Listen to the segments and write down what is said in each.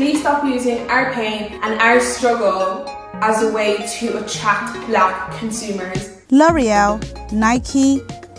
Please stop using our pain and our struggle as a way to attract black consumers. LOreal, Nike,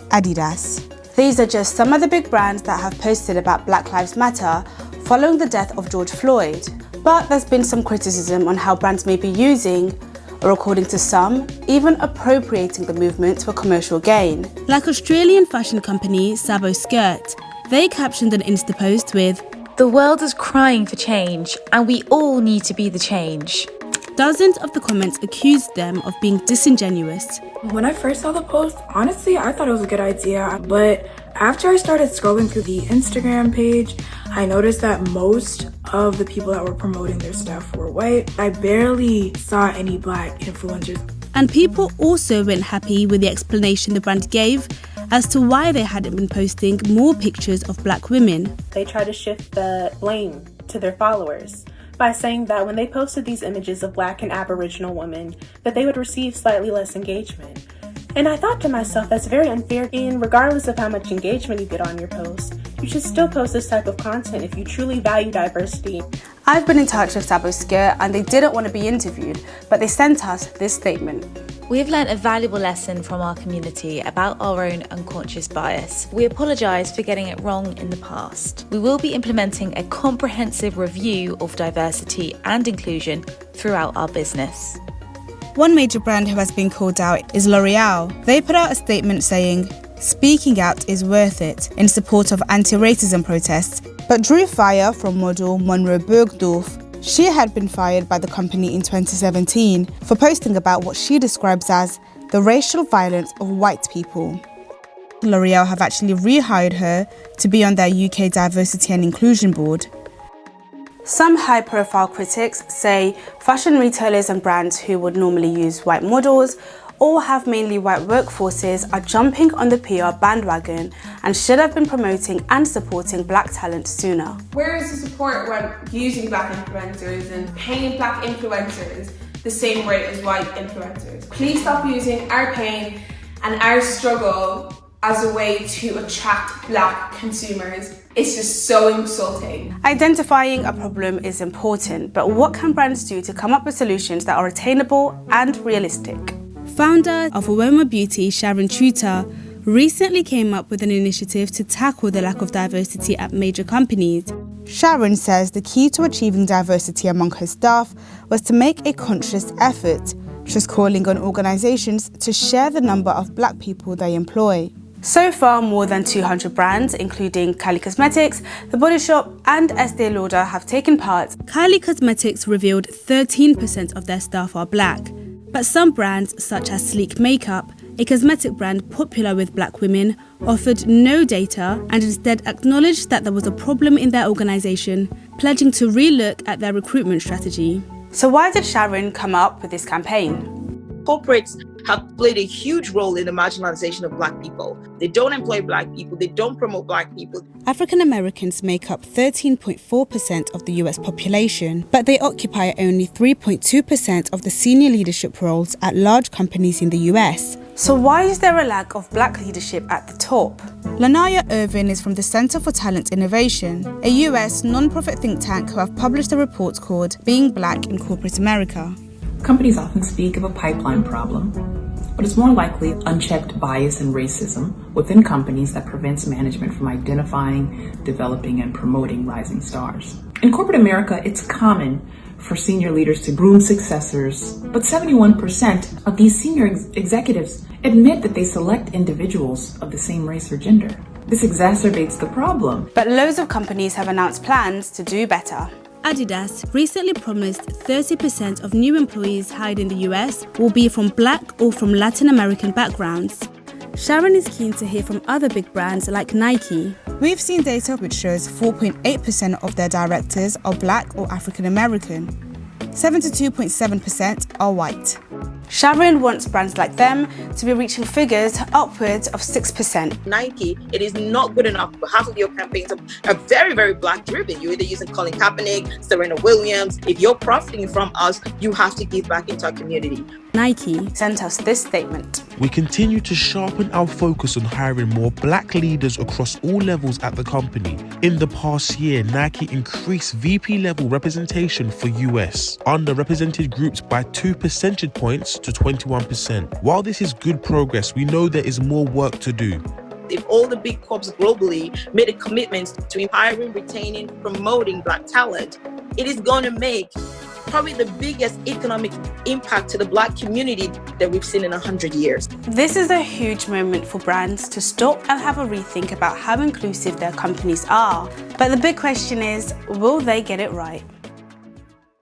Adidas. These are just some of the big brands that have posted about Black Lives Matter following the death of George Floyd. But there's been some criticism on how brands may be using, or according to some, even appropriating the movement for commercial gain. Like Australian fashion company Tsavo Skirt, they captioned an Insta post with, "The world is crying for change, and we all need to be the change." Dozens of the comments accused them of being disingenuous. When I first saw the post, honestly, I thought it was a good idea. But after I started scrolling through the Instagram page, I noticed that most of the people that were promoting their stuff were white. I barely saw any black influencers. And people also weren't happy with the explanation the brand gave as to why they hadn't been posting more pictures of black women. They try to shift the blame to their followers by saying that when they posted these images of black and Aboriginal women, that they would receive slightly less engagement. And I thought to myself, that's very unfair, and regardless of how much engagement you get on your post, you should still post this type of content if you truly value diversity. I've been in touch with Tsavo Skirt and they didn't want to be interviewed, but they sent us this statement. We've learned a valuable lesson from our community about our own unconscious bias. We apologise for getting it wrong in the past. We will be implementing a comprehensive review of diversity and inclusion throughout our business. One major brand who has been called out is L'Oreal. They put out a statement saying, "Speaking out is worth it," in support of anti-racism protests, but drew fire from model Monroe Bergdorf. She had been fired by the company in 2017 for posting about what she describes as the racial violence of white people. L'Oreal have actually rehired her to be on their UK Diversity and Inclusion Board. Some high-profile critics say fashion retailers and brands who would normally use white models or have mainly white workforces are jumping on the PR bandwagon and should have been promoting and supporting black talent sooner. Where is the support when using black influencers and paying black influencers the same rate as white influencers? Please stop using our pain and our struggle as a way to attract black consumers. It's just so insulting. Identifying a problem is important, but what can brands do to come up with solutions that are attainable and realistic? Founder of Aroma Beauty, Sharon Tutor, recently came up with an initiative to tackle the lack of diversity at major companies. Sharon says the key to achieving diversity among her staff was to make a conscious effort, just calling on organisations to share the number of black people they employ. So far, more than 200 brands, including Kylie Cosmetics, The Body Shop and Estee Lauder, have taken part. Kylie Cosmetics revealed 13% of their staff are black. But some brands, such as Sleek Makeup, a cosmetic brand popular with black women, offered no data and instead acknowledged that there was a problem in their organisation, pledging to relook at their recruitment strategy. So why did Sharon come up with this campaign? Corporates have played a huge role in the marginalization of black people. They don't employ black people, they don't promote black people. African Americans make up 13.4% of the US population, but they occupy only 3.2% of the senior leadership roles at large companies in the US. So why is there a lack of black leadership at the top? Lanaya Irvin is from the Center for Talent Innovation, a US non-profit think tank who have published a report called Being Black in Corporate America. Companies often speak of a pipeline problem, but it's more likely unchecked bias and racism within companies that prevents management from identifying, developing, and promoting rising stars. In corporate America, it's common for senior leaders to groom successors, but 71% of these senior executives admit that they select individuals of the same race or gender. This exacerbates the problem. But loads of companies have announced plans to do better. Adidas recently promised 30% of new employees hired in the US will be from black or from Latin American backgrounds. Sharon is keen to hear from other big brands like Nike. We've seen data which shows 4.8% of their directors are black or African American. 72.7% are white. Sharon wants brands like them to be reaching figures upwards of 6%. Nike, it is not good enough. Half of your campaigns are very, very black driven. You're either using Colin Kaepernick, Serena Williams. If you're profiting from us, you have to give back into our community. Nike sent us this statement. We continue to sharpen our focus on hiring more black leaders across all levels at the company. In the past year, Nike increased VP level representation for US underrepresented groups by 2 percentage points to 21%. While this is good progress, we know there is more work to do. If all the big corps globally made a commitment to hiring, retaining, promoting black talent, it is going to make probably the biggest economic impact to the black community that we've seen in 100 years. This is a huge moment for brands to stop and have a rethink about how inclusive their companies are. But the big question is, will they get it right?